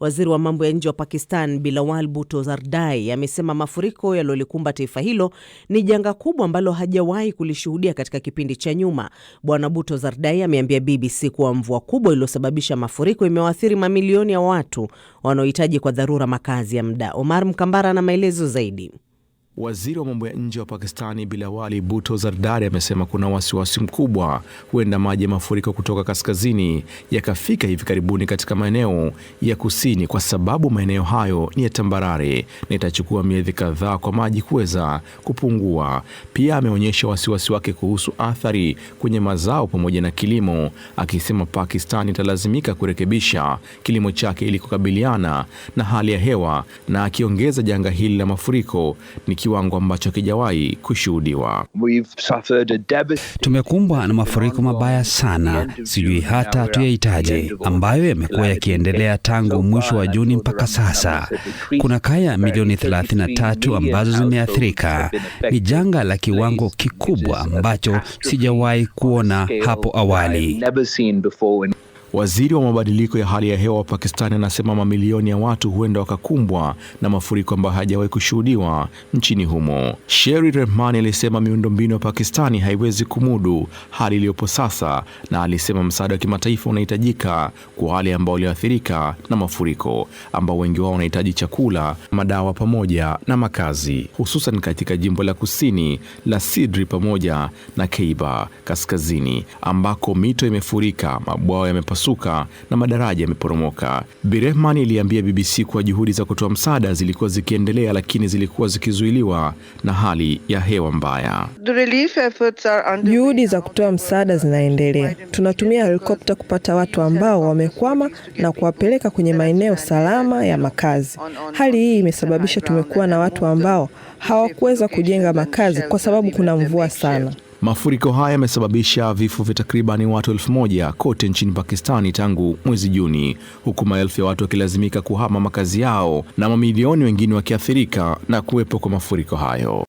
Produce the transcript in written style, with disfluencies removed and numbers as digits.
Waziri wa mambo ya nje wa Pakistan Bilawal Bhutto Zardari amesema mafuriko yaliyolikumba taifa hilo ni janga kubwa ambalo hajawahi kulishuhudia katika kipindi cha nyuma. Bwana Bhutto Zardari ameambia BBC kuwa mvua kubwa iliyosababisha mafuriko imewaathiri mamilioni ya watu wanaohitaji kwa dharura makazi ya muda. Omar Mkambara na maelezo zaidi. Waziri wa mambo ya nje wa Pakistani Bilawal Bhutto Zardari amesema kuna wasiwasi mkubwa huenda maji ya mafuriko kutoka kaskazini yakafika hivi karibuni katika maeneo ya kusini, kwa sababu maeneo hayo ni ya tambarare na itachukua miezi kadhaa kwa maji kuweza kupungua. Pia ameonyesha wasiwasi wake kuhusu athari kwenye mazao pamoja na kilimo, akisema Pakistani italazimika kurekebisha kilimo chake ili kukabiliana na hali ya hewa, na akiongeza janga hili la mafuriko ni kiwango ambacho hakijawahi kushuhudiwa. Tumekumbwa na mafuriko mabaya sana, sijui hata tuyahitaje, ambayo yamekuwa yakiendelea tangu mwisho wa Juni mpaka sasa. Kuna kaya milioni 33 ambazo zimeathirika. Ni janga la kiwango kikubwa ambacho sijawahi kuona hapo awali. Waziri wa mabadiliko ya hali ya hewa wa Pakistani anasema mamilioni ya watu huenda wakakumbwa na mafuriko ambayo hajawahi kushuhudiwa nchini humo. Sherry Rehman alisema miundombinu ya Pakistani haiwezi kumudu hali iliyopo sasa, na alisema msaada wa kimataifa unahitajika kwa wale ambao walioathirika na mafuriko, ambao wengi wao wanahitaji chakula, madawa pamoja na makazi, hususan katika jimbo la kusini la Sidri pamoja na Khyber kaskazini, ambako mito imefurika, mabwawa yamepasuka na madaraja yameporomoka. Birehman iliambia BBC kuwa juhudi za kutoa msaada zilikuwa zikiendelea, lakini zilikuwa zikizuiliwa na hali ya hewa mbaya. Juhudi za kutoa msaada zinaendelea. Tunatumia helikopta kupata watu ambao wamekwama na kuwapeleka kwenye maeneo salama ya makazi. Hali hii imesababisha tumekuwa na watu ambao hawakuweza kujenga makazi kwa sababu kuna mvua sana. Mafuriko haya yamesababisha vifo vya takriban watu 1000 kote nchini Pakistani tangu mwezi Juni, huku maelfu ya watu wakilazimika kuhama makazi yao na mamilioni wengine wakiathirika na kuwepo kwa mafuriko hayo.